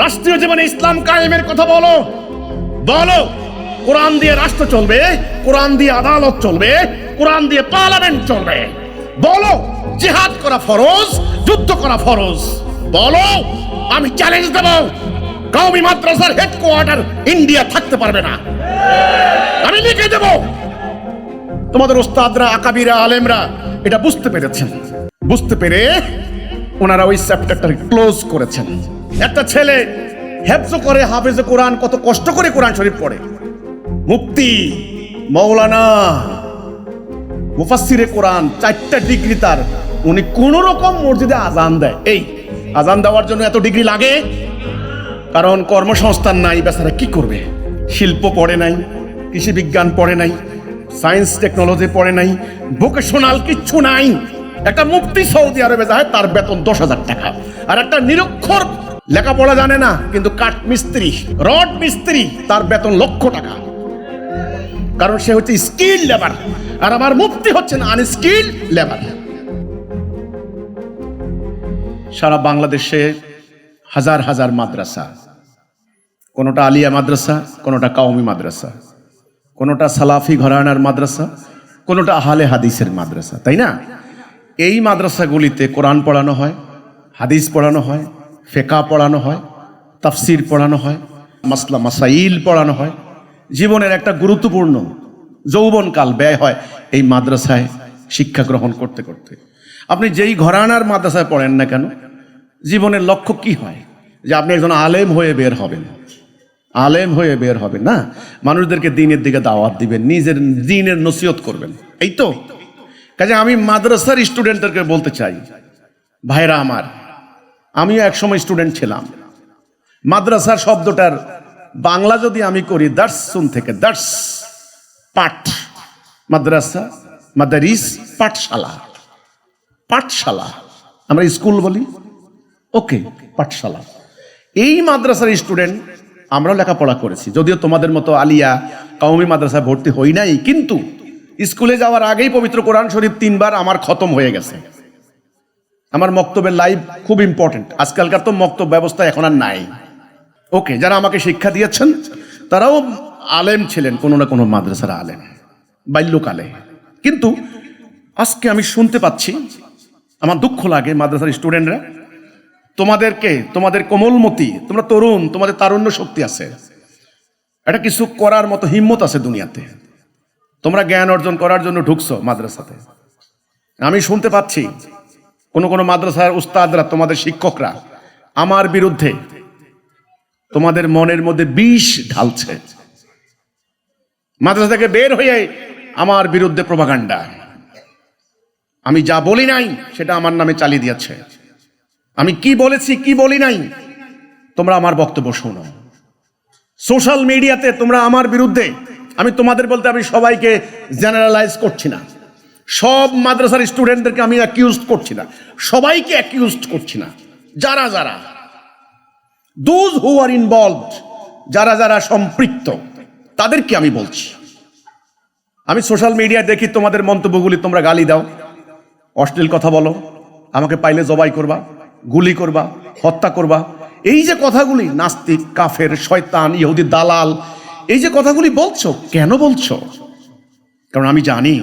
রাষ্ট্রীয় জীবনে ইসলাম কায়েমের কথা বলো। বলো কোরআন দিয়ে রাষ্ট্র চলবে, কোরআন দিয়ে আদালত চলবে, কোরআন দিয়ে পার্লামেন্ট চলবে। বলো জিহাদ করা ফরজ, যুদ্ধ করা ফরজ। বলো, আমি চ্যালেঞ্জ দেব, কওমি মাদ্রাসার হেডকোয়ার্টার ইন্ডিয়া থাকতে পারবে না। আমি লিখে দেব। তোমাদের ওস্তাদরা, আকাবিরা, আলেমরা এটা বুঝতে পেরেছেন। বুঝতে পেরে ওনারা ওই চ্যাপ্টারটা ক্লোজ করেছেন। একটা ছেলে হেফজ করে, হাফেজে কোরআন, কত কষ্ট করে কোরআন শরীফ পড়ে। মুফতি, মাওলানা, মুফাসসিরে কোরআন, 4টা ডিগ্রি তার। উনি কোন রকম মসজিদে আজান দেয়। এই আজান দেওয়ার জন্য এত ডিগ্রি লাগে? কারণ কর্মসংস্থান নাই, বেচারা কি করবে? শিল্প পড়ে নাই, কৃষি বিজ্ঞান পড়ে নাই, সায়েন্স টেকনোলজি পড়ে নাই, ভোকেশনাল কিচ্ছু নাই। একটা মুফতি সৌদি আরবে যায়, তার বেতন 10,000 টাকা। আর একটা নিরক্ষর, লেখাপড়া জানে না কিন্তু কাঠ মিস্ত্রি, রড মিস্ত্রি, তার বেতন লক্ষ টাকা। কারণ সে হচ্ছে স্কিল লেবার, আর আমার মুফতি হচ্ছেন আনস্কিল লেবার। সারা বাংলাদেশে হাজার হাজার মাদ্রাসা, কোনোটা আলিয়া মাদ্রাসা, কোনোটা কওমি মাদ্রাসা, কোনোটা সালাফি ঘরানার মাদ্রাসা, কোনোটা আহলে হাদিসের মাদ্রাসা, তাই না? এই মাদ্রাসাগুলিতে কোরআন পড়ানো হয়, হাদিস পড়ানো হয়, ফিকহ পড়ানো হয়, তাফসির পড়ানো হয়, মাসলা মাসাইল পড়ানো হয়। জীবনের একটা গুরুত্বপূর্ণ যৌবনকাল ব্যয় হয় এই মাদ্রাসায় শিক্ষা গ্রহণ করতে করতে। আপনি যেই ঘরানার মাদ্রাসায় পড়েন না কেন, জীবনের লক্ষ্য কি হয়? যে আপনি একজন আলেম হয়ে বের হবেন। আলেম হয়ে বের হবেন না, মানুষদেরকে দিনের দিকে দাওয়াত দিবেন, নিজের দিনের নসিহত করবেন, এই তো। কাজে আমি মাদ্রাসার স্টুডেন্টদেরকে বলতে চাই, ভাইরা আমার, আমিও একসময় স্টুডেন্ট ছিলাম। মাদ্রাসার শব্দটার বাংলা যদি আমি করি, দার্সুন থেকে, দার্স পাঠ, মাদ্রাসা, মাদারিস পাঠশালা। পাঠশালা আমরা স্কুল বলি, ওকে, পাঠশালা। এই মাদ্রাসার স্টুডেন্ট আমরা লেখাপড়া করেছি, যদিও তোমাদের মতো আলিয়া কওমি মাদ্রাসায় ভর্তি হই নাই, কিন্তু স্কুলে যাওয়ার আগেই পবিত্র কোরআন শরীফ 3 বার আমার খতম হয়ে গেছে। আমার মক্তবের লাইভ খুব ইম্পর্টেন্ট। আজকালকার তো মক্তব ব্যবস্থা এখন আর নাই। ওকে, যারা আমাকে শিক্ষা দিয়েছেন তারাও আলেম ছিলেন, কোনো না কোনো মাদ্রাসার আলেম বাল্যকালে। কিন্তু আজকে আমি শুনতে পাচ্ছি, আমার দুঃখ লাগে, মাদ্রাসার স্টুডেন্টরা, তোমাদেরকে, তোমাদের কোমলমতি, তোমরা তরুণ, তোমাদের তারুণ্য শক্তি আছে, এটা কিছু করার মতো হিম্মত আছে দুনিয়াতে। তোমরা জ্ঞান অর্জন করার জন্য ঢুকছো মাদ্রাসাতে। আমি শুনতে পাচ্ছি কোন কোন মাদ্রাসার উস্তাদরা, তোমাদের শিক্ষকরা আমার বিরুদ্ধে, তোমাদের মনের মধ্যে বিষ ঢালছে। মাদ্রাসা থেকে বের হয়ে আমার বিরুদ্ধে প্রপাগান্ডা। আমি যা বলি নাই সেটা আমার নামে চালিয়ে দিয়েছে। আমি কি বলেছি, কি বলি নাই, তোমরা আমার বক্তব্য শোনো। সোশ্যাল মিডিয়াতে তোমরা আমার বিরুদ্ধে, আমি তোমাদের বলতে আমি সবাইকে জেনারেলাইজ করছি না, সব মাদ্রাসার স্টুডেন্টদেরকে আমি অ্যাকিউজ করছি না, সবাইকে অ্যাকিউজ করছি না, যারা যারা দোজ হু আর ইনভলভড, যারা যারা সম্পৃক্ত, তাদেরকে আমি বলছি। আমি সোশ্যাল মিডিয়ায় দেখি তোমাদের মন্তব্যগুলি, তোমরা গালি দাও, অশ্লীল কথা বলো, আমাকে পাইলে জবাই করবা, গুলি করবা, হত্যা করবা। এই যে কথাগুলি, নাস্তিক, কাফের, শয়তান, ইহুদি, দালাল, এই যে কথাগুলি বলছো, কেন বলছো? কারণ আমি জানি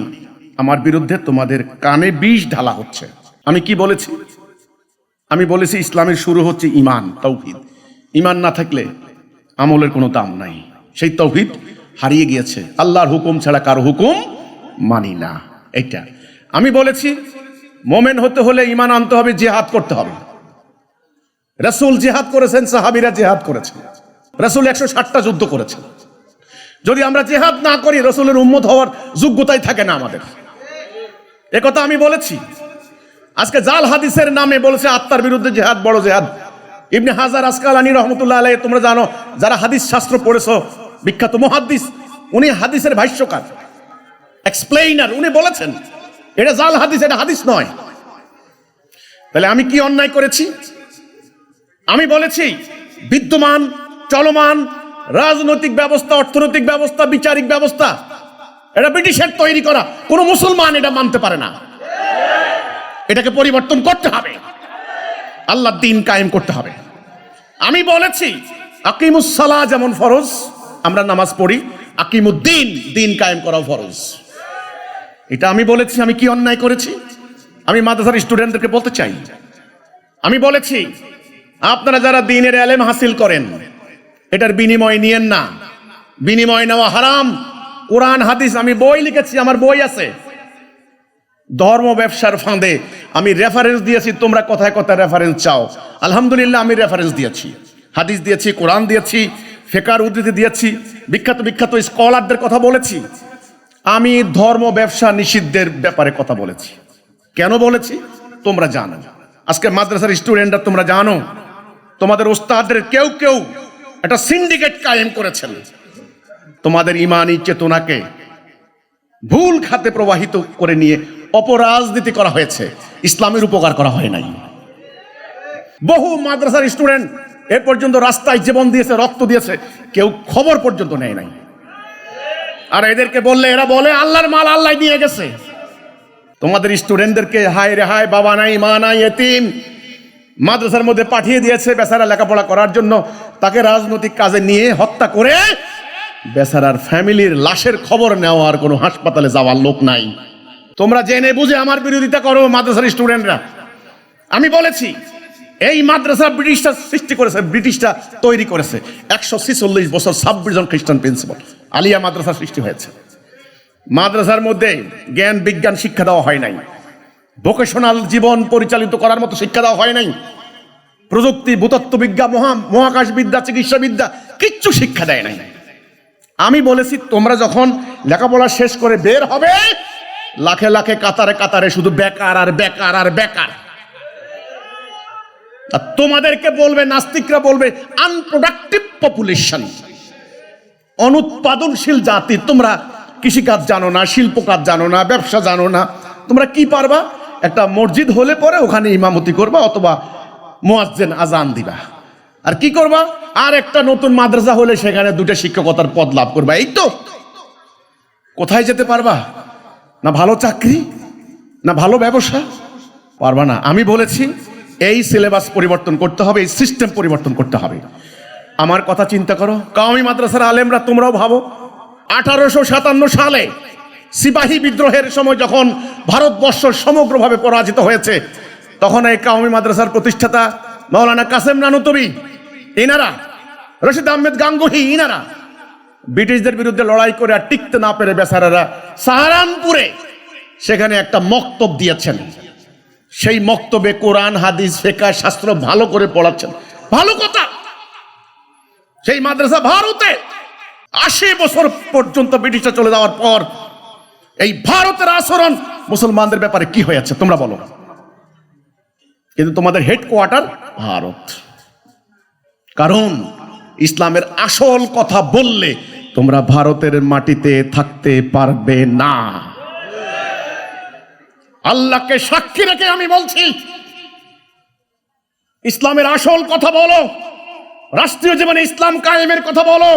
আমার বিরুদ্ধে তোমাদের কানে বিষ ঢালা হচ্ছে। আমি কি বলেছি? আমি বলেছি ইসলামের শুরু হচ্ছে ঈমান, তাওহীদ। ঈমান না থাকলে আমলের কোনো দাম নাই। সেই তাওহীদ হারিয়ে গিয়েছে। আল্লাহর হুকুম ছাড়া কারো হুকুম মানি না, এটা আমি বলেছি। মোমেন হতে হলে ঈমান আনতে হবে, জিহাদ করতে হবে। রাসূল জিহাদ করেছেন, সাহাবীরা জিহাদ করেছেন, রাসূল 160টা যুদ্ধ করেছেন। যদি আমরা জিহাদ না করি, রাসূলের উম্মত হওয়ার যোগ্যতাই থাকে না আমাদের। একথা আমি বলেছি। আজকে জাল হাদিসের নামে বলেছে আত্মার বিরুদ্ধে জিহাদ বড় জিহাদ। ইবনে হাজার আসকালানী রাহমাতুল্লাহ আলাইহি, তোমরা জানো যারা হাদিস শাস্ত্র পড়েছো, বিখ্যাত মুহাদ্দিস, উনি হাদিসের ভাষ্যকার, এক্সপ্লেইনার, উনি বলেছেন এটা জাল হাদিস, এটা হাদিস নয়। তাহলে আমি কি অন্যায় করেছি? আমি বলেছি বিদ্যমান চলমান রাজনৈতিক ব্যবস্থা, অর্থনৈতিক ব্যবস্থা, বিচারিক ব্যবস্থা, এটা ব্রিটিশের তৈরি করা, কোন মুসলমান এটা মানতে পারে না। এটাকে পরিবর্তন করতে হবে, আল্লাহর দ্বীন কায়েম করতে হবে। আমি বলেছি আকিমুস সালাহ যেমন ফরজ, আমরা নামাজ পড়ি, আকিমুদ্দিন, দিন কায়েম করা ফরজ। এটা আমি বলেছি। আমি কি অন্যায় করেছি? আমি মাদ্রাসার স্টুডেন্টদেরকে বলতে চাই, আমি বলেছি আপনারা যারা দ্বীনের ইলম হাসিল করেন এটার বিনিময় নিয়েন না, বিনিময় নেওয়া হারাম। কোরআন হাদিস, আমি বই লিখেছি, আমার বই আছে। ধর্ম ব্যবসার ফাঁদে আমি রেফারেন্স দিয়েছি, তোমরা কথায় কথায় রেফারেন্স চাও। আলহামদুলিল্লাহ আমি রেফারেন্স দিয়েছি, হাদিস দিয়েছি, কোরআন দিয়েছি, ফিকহের উদ্ধৃতি দিয়েছি, বিখ্যাত বিখ্যাত স্কলারদের কথা বলেছি। আমি ধর্ম ব্যবসা নিষিদ্ধের ব্যাপারে কথা বলেছি। কেন বলেছি তোমরা জানো। আজকে মাদ্রাসার স্টুডেন্টরা তোমরা জানো, তোমাদের ওস্তাদের কেউ কেউ একটা সিন্ডিকেট কায়েম করেছেন। তোমাদের ইমানি চেতনাকে ভুল খাতে প্রবাহিত করে নিয়ে অপরাজনীতি করা হয়েছে, ইসলামের উপকার করা হয় নাই। বহু মাদ্রাসার স্টুডেন্ট এ পর্যন্ত রাস্তায় জীবন দিয়েছে, রক্ত দিয়েছে, কেউ খবর পর্যন্ত নেয় নাই। আর এদেরকে বললে এরা বলে আল্লাহর মাল আল্লাহ নিয়ে গেছে। তোমাদের স্টুডেন্টদেরকে হায় রে হায়, বাবা নাই, মা নাই, এতিম মাদ্রাসার মধ্যে পাঠিয়ে দিয়েছে বেচারা লেখাপড়া করার জন্য। তাকে রাজনৈতিক কাজে নিয়ে হত্যা করে বেচারার ফ্যামিলির লাশের খবর নেওয়ার কোনো হাসপাতালে যাওয়ার লোক নাই। তোমরা জেনে বুঝে আমার বিরোধিতা করো মাদ্রাসার স্টুডেন্টরা। আমি বলেছি এই মাদ্রাসা ব্রিটিশরা সৃষ্টি করেছে, ব্রিটিশরা তৈরি করেছে। 146 বছর 26 জন খ্রিস্টান প্রিন্সিপাল আলিয়া মাদ্রাসা সৃষ্টি হয়েছে। মাদ্রাসার মধ্যে জ্ঞান বিজ্ঞান শিক্ষা দেওয়া হয় নাই, ভোকেশনাল জীবন পরিচালিত করার মতো শিক্ষা দেওয়া হয় নাই, প্রযুক্তি, ভূতত্ত্ববিদ্যা, মহাকাশ বিদ্যা, চিকিৎসা বিদ্যা কিচ্ছু শিক্ষা দেয় নাই। আমি বলেছি তোমরা যখন লেখাপড়া শেষ করে বের হবে, লাখে লাখে কাতারে কাতারে শুধু বেকার আর বেকার আর বেকার। আর তোমাদেরকে বলবে, নাস্তিকরা বলবে আনপ্রোডাক্টিভ পপুলেশন, অনুৎপাদনশীল জাতি। তোমরা কৃষিকাজ জানো না, শিল্প কাজ জানো না, ব্যবসা জানো না, তোমরা কি পারবা? একটা মসজিদ হলে পরে ওখানে ইমামতি করবা অথবা মুয়াজ্জিন আজান দিবা। আর কি করবা? আর একটা নতুন মাদ্রাসা হলে সেখানে দুটো শিক্ষকতার পদ লাভ করবা। এই তো। কোথায় যেতে পারবা? না ভালো চাকরি, না ভালো ব্যবসা, পারবা না। আমি বলেছি এই সিলেবাস পরিবর্তন করতে হবে, এই সিস্টেম পরিবর্তন করতে হবে। আমার কথা চিন্তা করো, কাওমি মাদ্রাসার আলেমরা তোমরাও ভাবো, 1857 সালে সিপাহী বিদ্রোহের সময় যখন ভারতবর্ষ সমগ্রভাবে পরাজিত হয়েছে, তখন এই কাওমি মাদ্রাসার প্রতিষ্ঠাতা মাওলানা কাসেম নানুতুবি, ইনারা, রশিদ আহমেদ গাঙ্গুহি, ইনারা ব্রিটিশদের বিরুদ্ধে লড়াই করে আর টিকতে না পেরে বেচারারা সাহারানপুরে সেখানে একটা মক্তব দিয়েছেন। সেই মক্তবে কোরআন হাদিস ফিকহ শাস্ত্র ভালো করে পড়াচ্ছেন। ভালো কথা। সেই মাদ্রাসা ভারতে 80 বছর পর্যন্ত ব্রিটিশরা চলে যাওয়ার পর এই ভারতের আচরণ মুসলমানদের ব্যাপারে কি হয়েছে তোমরা বলো। কিন্তু তোমাদের হেডকোয়ার্টার ভারত। কারণ ইসলামের আসল কথা বললে তোমরা ভারতের মাটিতে থাকতে পারবে না। আল্লাহকে সাক্ষী রেখে আমি বলছি, ইসলামের আসল কথা বলো, রাষ্ট্রীয় জীবনে ইসলাম কায়েমের কথা বলো।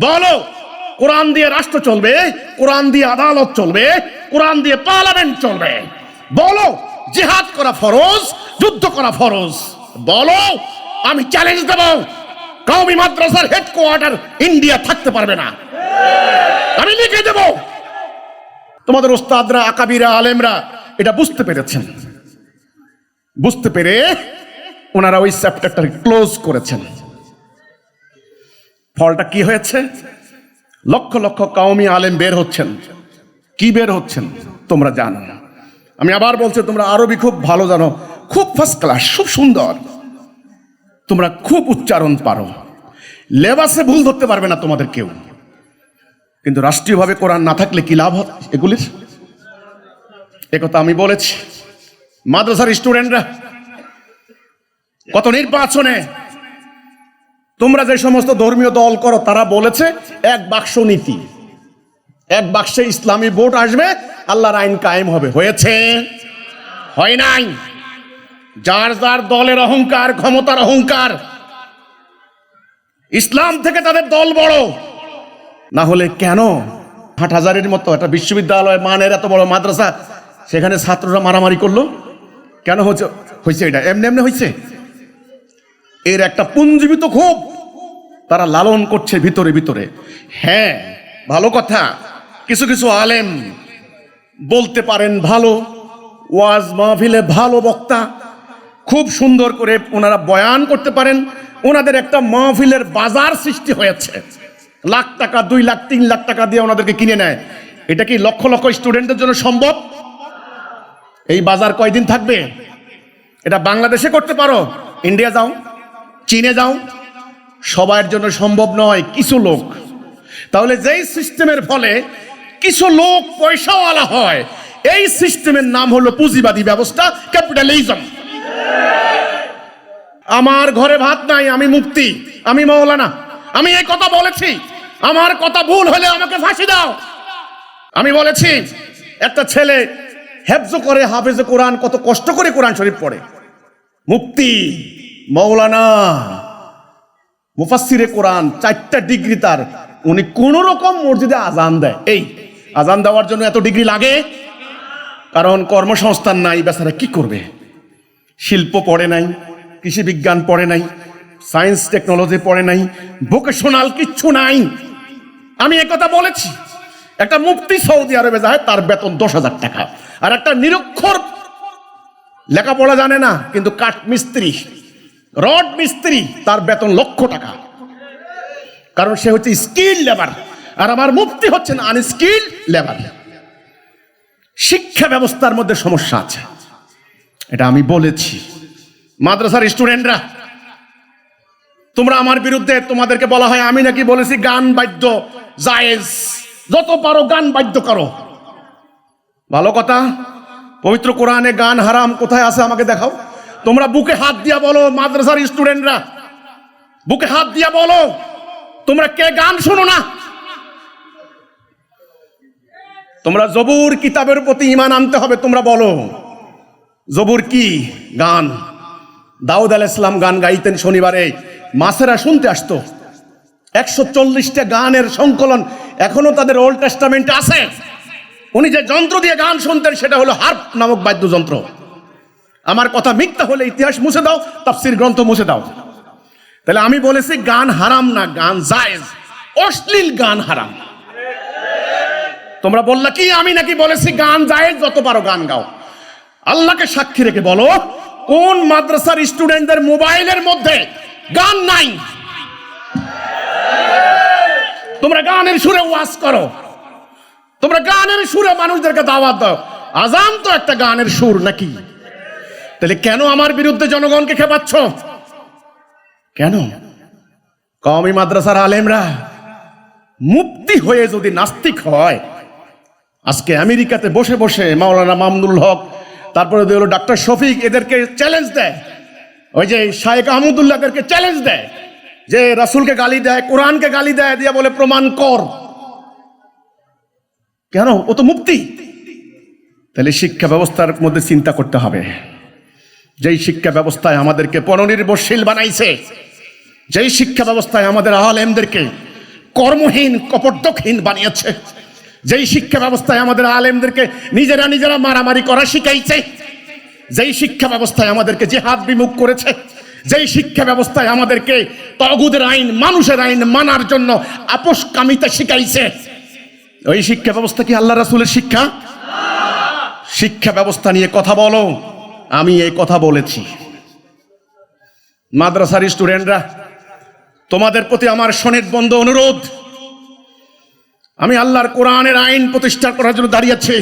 বলো কোরআন দিয়ে রাষ্ট্র চলবে, কোরআন দিয়ে আদালত চলবে, কোরআন দিয়ে পার্লামেন্ট চলবে। বলো জিহাদ করা ফরজ, যুদ্ধ করা ফরজ। বলো, আমি চ্যালেঞ্জ দেব, কওমি মাদ্রাসার হেডকোয়ার্টার ইন্ডিয়া থাকতে পারবে না। আমি লিখে দেব। তোমাদের ওস্তাদরা, আকাবিরা, আলেমরা এটা বুঝতে পেরেছেন। বুঝতে পেরে ওনারা ওই চ্যাপ্টারটা ক্লোজ করেছেন। ফলটা কি হয়েছে? লক্ষ লক্ষ কওমি আলেম বের হচ্ছেন। কি বের হচ্ছেন তোমরা জানো। আমি আবার বলছি, তোমরা আরবি খুব ভালো জানো, খুব ফার্স্ট ক্লাস, খুব সুন্দর, তোমরা খুব উচ্চারণ পারো, লেবাসে ভুল ধরতে পারবে না তোমাদের কেউ। কিন্তু রাষ্ট্রীয়ভাবে কোরআন না থাকলে কি লাভ হয় এগুলির? একথা আমি বলেছি। মাদ্রাসার স্টুডেন্টরা কত নির্বাচনে তোমরা যে সমস্ত ধর্মীয় দল করো, তারা বলেছে এক বাক্স নীতি, এক বাক্সে ইসলামী ভোট আসবে, আল্লাহর আইন কায়েম হবে। হয়েছে? হয় নাই। যার যার দলের অহংকার, ক্ষমতার অহংকার। ইসলাম থেকে তাদের দল বড়। না হলে কেন হাটহাজারির মতো একটা বিশ্ববিদ্যালয় মানের এত বড় মাদ্রাসা, সেখানে ছাত্ররা মারামারি করলো কেন? হয়েছে এটা এমনি এমনি হয়েছে? এর একটা পুঞ্জীবিত ক্ষোভ তারা লালন করছে ভিতরে ভিতরে। হ্যাঁ, ভালো কথা, কিছু কিছু আলেম বলতে পারেন ভালো, ওয়াজ মাহফিলে ভালো বক্তা, খুব সুন্দর করে ওনারা বয়ান করতে পারেন। ওনাদের একটা মাহফিলের বাজার সৃষ্টি হয়েছে, লাখ টাকা 2 লাখ 3 লাখ টাকা দিয়ে ওনাদেরকে কিনে নেয়। এটা কি লক্ষ লক্ষ স্টুডেন্টদের জন্য সম্ভব? এই বাজার কয়দিন থাকবে? এটা বাংলাদেশে করতে পারো, ইন্ডিয়া যাও, চীনে যাও, সবার জন্য সম্ভব নয়, কিছু লোক। তাহলে যেই সিস্টেমের ফলে কিছু লোক পয়সাওয়ালা হয়, এই সিস্টেমের নাম হলো পুঁজিবাদী ব্যবস্থা, ক্যাপিটালিজম। আমার ঘরে ভাত নাই, আমি মুফতি, আমি মাওলানা, আমি এই কথা বলেছি। আমার কথা ভুল হলে আমাকে ফাঁসি দাও। আমি বলেছি একটা ছেলে হেফজ করে, হাফেজে কোরআন, কত কষ্ট করে কোরআন শরীফ পড়ে, মুফতি, মাওলানা, মুফাসসিরে কোরআন, 4টা ডিগ্রি তার, উনি কোন রকম মসজিদে আজান দেয়। এই আজান দেওয়ার জন্য এত ডিগ্রি লাগে? কারণ কর্মসংস্থান নাই, বেচারা কি করবে? শিল্প পড়ে নাই, কৃষি বিজ্ঞান পড়ে নাই, সায়েন্স টেকনোলজি পড়ে নাই, ভোকেশনাল কিচ্ছু নাই। আমি একথা বলেছি। একটা মুফতি সৌদি আরবে যায়, তার বেতন 10,000 টাকা। আর একটা নিরক্ষর, লেখাপড়া জানে না কিন্তু কাঠ মিস্ত্রি, রড মিস্ত্রি, তার বেতন লক্ষ টাকা। কারণ সে হচ্ছে স্কিল লেবার, আর আমার মুফতি হচ্ছেন আনস্কিল লেবার। শিক্ষা ব্যবস্থার মধ্যে সমস্যা আছে, এটা আমি বলেছি। মাদ্রাসার স্টুডেন্টরা, তোমরা আমার বিরুদ্ধে, তোমাদেরকে বলা হয় আমি নাকি বলেছি গান বাদ্য জায়েজ, যত পারো গান বাদ্য করো। ভালো কথা, পবিত্র কোরআনে গান হারাম কোথায় আছে আমাকে দেখাও। তোমরা বুকে হাত দিয়া বলো, মাদ্রাসার স্টুডেন্টরা বুকে হাত দিয়া বলো, তোমরা কে গান শোনো না? তোমরা জবুর কিতাবের প্রতি ঈমান আনতে হবে। তোমরা বলো জবুর কি? গান। দাউদ আলাইহিস সালাম গান গাইতেন, শনিবারে মাছেরা শুনতে আসতো। 140টা গানের সংকলন এখনো তাদের ওল্ড টেস্টামেন্টে আছে। উনি যে যন্ত্র দিয়ে গান শুনতেন সেটা হলো হার্প নামক বাদ্যযন্ত্র। আমার কথা মিথ্যা হলে ইতিহাস মুছে দাও, তাফসীর গ্রন্থ মুছে দাও। তাহলে আমি বলেছি গান হারাম না, গান জায়েজ, অশ্লীল গান হারাম। তোমরা বললা কি আমি নাকি বলেছি গান জায়েজ, যত পারো গান গাও। আল্লাহকে সাক্ষী রেখে বলো, কোন মাদ্রাসার স্টুডেন্টদের মোবাইলের মধ্যে গান নাই? তোমরা গানের সুরে ওয়াজ করো, তোমরা গানের সুরে মানুষদেরকে দাওয়াত দাও। আজান তো একটা গানের সুর নাকি? তাহলে কেন আমার বিরুদ্ধে জনগণকে খেপাচ্ছ? কেন? কওমি মাদ্রাসার আলেমরা মুফতি হয়ে যদি নাস্তিক হয়, আজকে আমেরিকাতে বসে বসে মাওলানা মামুনুল হক, তারপরে হলো ডাক্তার শফিক, এদেরকে চ্যালেঞ্জ দেয়, ওই যে শায়েখ আহমদুল্লাহদেরকে চ্যালেঞ্জ দেয় যে রাসূলকে গালি দেয়, কোরআনকে গালি দেয়, দিয়ে বলে প্রমাণ কর। কেন? ও তো মুফতি। তাহলে শিক্ষা ব্যবস্থার মধ্যে চিন্তা করতে হবে। যেই শিক্ষা ব্যবস্থায় আমাদেরকে পরনির্ভরশীল বানাইছে, যেই শিক্ষা ব্যবস্থায় আমাদের আলেমদেরকে কর্মহীন কপটকহীন বানিয়েছে, যেই শিক্ষা ব্যবস্থায় আমাদের আলেমদেরকে নিজেরা নিজেরা মারামারি করা শিখাইছে, যেই শিক্ষা ব্যবস্থায় আমাদেরকে জিহাদ বিমুখ করেছে, যেই শিক্ষা ব্যবস্থায় আমাদেরকে তাগুতের আইন, মানুষের আইন মানার জন্য আপোষকামিতা শিখাইছে, ওই শিক্ষা ব্যবস্থা কি আল্লাহ রাসূলের শিক্ষা? শিক্ষা ব্যবস্থা নিয়ে কথা বলো। আমি এই কথা বলেছি। মাদ্রাসার স্টুডেন্টরা, তোমাদের প্রতি আমার সনির্বন্ধ অনুরোধ, আমি আল্লাহর কোরআনের আইন প্রতিষ্ঠা করার জন্য দাঁড়িয়েছি,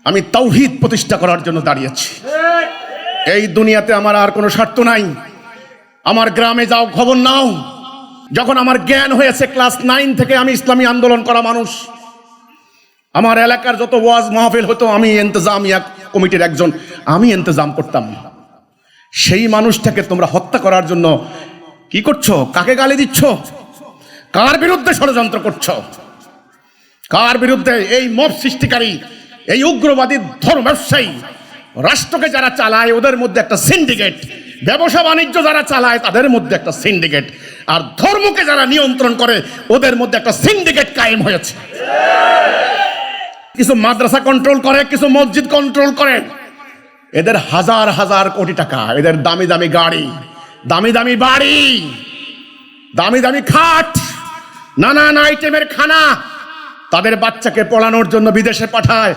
আমি তাওহীদ প্রতিষ্ঠা করার জন্য দাঁড়িয়েছি। এই দুনিয়াতে আমার আর কোনো স্বার্থ নাই। আমার গ্রামে যাও, খবর নাও, যখন আমার জ্ঞান হয়েছে ক্লাস 9 থেকে আমি ইসলামী আন্দোলন করা মানুষ। আমার এলাকার যত ওয়াজ মাহফিল হতো, আমি ইন্তজামিয়া কমিটির একজন, আমি ইন্তজাম করতাম। সেই মানুষটাকে তোমরা হত্যা করার জন্য কি করছো? কাকে গালি দিচ্ছ? কার বিরুদ্ধে ষড়যন্ত্র করছো? কার বিরুদ্ধে? এই মব সৃষ্টিকারী, এই উগ্রবাদী ধর্ম ব্যবসায়ী, রাষ্ট্রকে যারা চালায় ওদের মধ্যে একটা সিন্ডিকেট, ব্যবসা বাণিজ্য যারা চালায় তাদের মধ্যে একটা সিন্ডিকেট, আর ধর্মকে যারা নিয়ন্ত্রণ করে ওদের মধ্যে একটা সিন্ডিকেট কায়েম হয়েছে। কিছু মাদ্রাসা কন্ট্রোল করে, কিছু মসজিদ কন্ট্রোল করে। এদের হাজার হাজার কোটি টাকা, এদের দামি দামি গাড়ি, দামি দামি বাড়ি, দামি দামি খাট, নানান আইটেমের খানা, তাদের বাচ্চাকে পড়ানোর জন্য বিদেশে পাঠায়,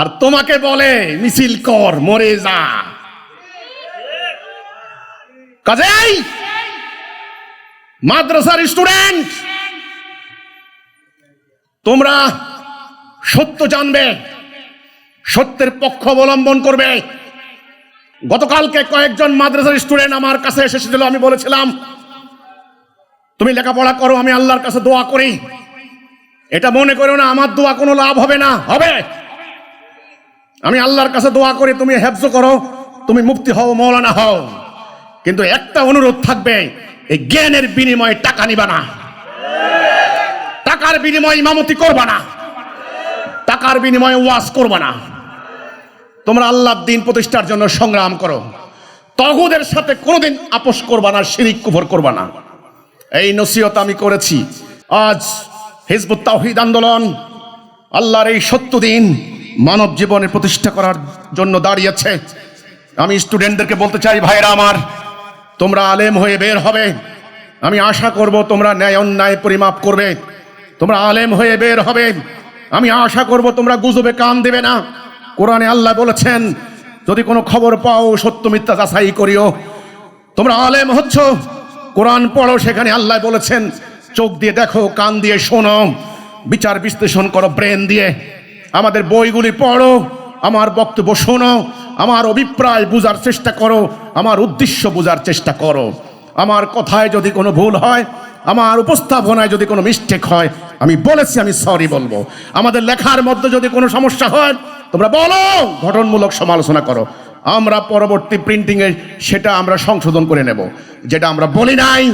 আর তোমাকে বলে মিছিল কর, মরে যা। কাজেই মাদ্রাসার স্টুডেন্ট, তোমরা সত্য জানবে, সত্যের পক্ষ অবলম্বন করবে। গতকালকে কয়েকজন মাদ্রাসার স্টুডেন্ট আমার কাছে এসেছিল, আমি বলেছিলাম তুমি লেখাপড়া করো, আমি আল্লাহর কাছে দোয়া করি। এটা মনে করো না আমার দোয়া কোনো লাভ হবে না, হবে। আমি আল্লাহর কাছে দোয়া করি তুমি হেফজ করো, তুমি মুফতি হও, মৌলানা হও, কিন্তু একটা অনুরোধ থাকবে, এই জ্ঞানের বিনিময়ে টাকা নিবা না, টাকার বিনিময়ে ইমামতি করবা না, টাকার বিনিময়ে ওয়াজ করবা না। তোমরা আল্লাহর দ্বীন প্রতিষ্ঠার জন্য সংগ্রাম করো, তাগুতের সাথে কোনোদিন আপোষ করবা না, শিরক কুফর করবা না। এই নসিহত আমি করেছি। আজ হিজবুত তাওহীদ আন্দোলন আল্লাহর এই সত্য দিন মানব জীবনে প্রতিষ্ঠা করার জন্য দাঁড়িয়েছে। আমি স্টুডেন্টদেরকে বলতে চাই, ভাইরা আমার, তোমরা আলেম হয়ে বের হবে। আমি আশা করব তোমরা ন্যায় অন্যায় পরিমাপ করবে, তোমরা আলেম হয়ে বের হবে। আমি আশা করব তোমরা গুজবে কান দেবে না। কোরআনে আল্লাহ বলেছেন, যদি কোনো খবর পাও সত্য মিথ্যা যাচাই করিও। তোমরা আলেম হচ্ছ, কোরআন পড়ো, সেখানে আল্লাহ বলেছেন চোখ দিয়ে দেখো, কান দিয়ে শোনো, বিচার বিশ্লেষণ করো ব্রেন দিয়ে। আমাদের বইগুলি পড়ো, আমার বক্তব্য শোনো, আমার অভিপ্রায় বুঝার চেষ্টা করো, আমার উদ্দেশ্য বুঝার চেষ্টা করো। আমার কথায় যদি কোনো ভুল হয়, আমার উপস্থাপনায় যদি কোনো মিস্টেক হয়, আমি বলেছি আমি সরি বলবো। আমাদের লেখার মধ্যে যদি কোনো সমস্যা হয় তোমরা বলো, গঠনমূলক সমালোচনা করো। আমরা পরবর্তী প্রিন্টিংয়ে সেটা আমরা সংশোধন করে নেব। যেটা আমরা বলি নাই,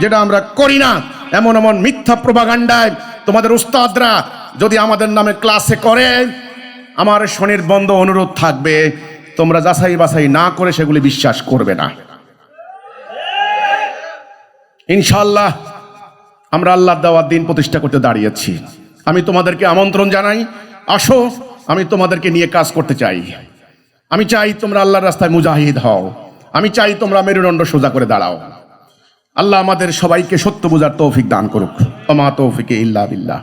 যেটা আমরা করি না, এমন এমন মিথ্যা প্রোপাগান্ডায় তোমাদের উস্তাদরা যদি আমাদের নামে ক্লাসে করে, আমার স্বনির্বন্ধ অনুরোধ থাকবে, তোমরা যাচাই বাছাই না করে সেগুলি বিশ্বাস করবে না। ইনশাআল্লাহ আমরা আল্লাহর দেওয়া দ্বীন প্রতিষ্ঠা করতে দাঁড়িয়েছি। আমি তোমাদেরকে আমন্ত্রণ জানাই, আসো, আমি তোমাদেরকে নিয়ে কাজ করতে চাই। আমি চাই তোমরা আল্লাহর রাস্তায় মুজাহিদ হও। আমি চাই তোমরা মেরুদণ্ড সোজা করে দাঁড়াও। আল্লাহ আমাদের সবাইকে সত্য বোঝার তৌফিক দান করুক। ওমা তৌফিকে ইল্লা বিল্লাহ।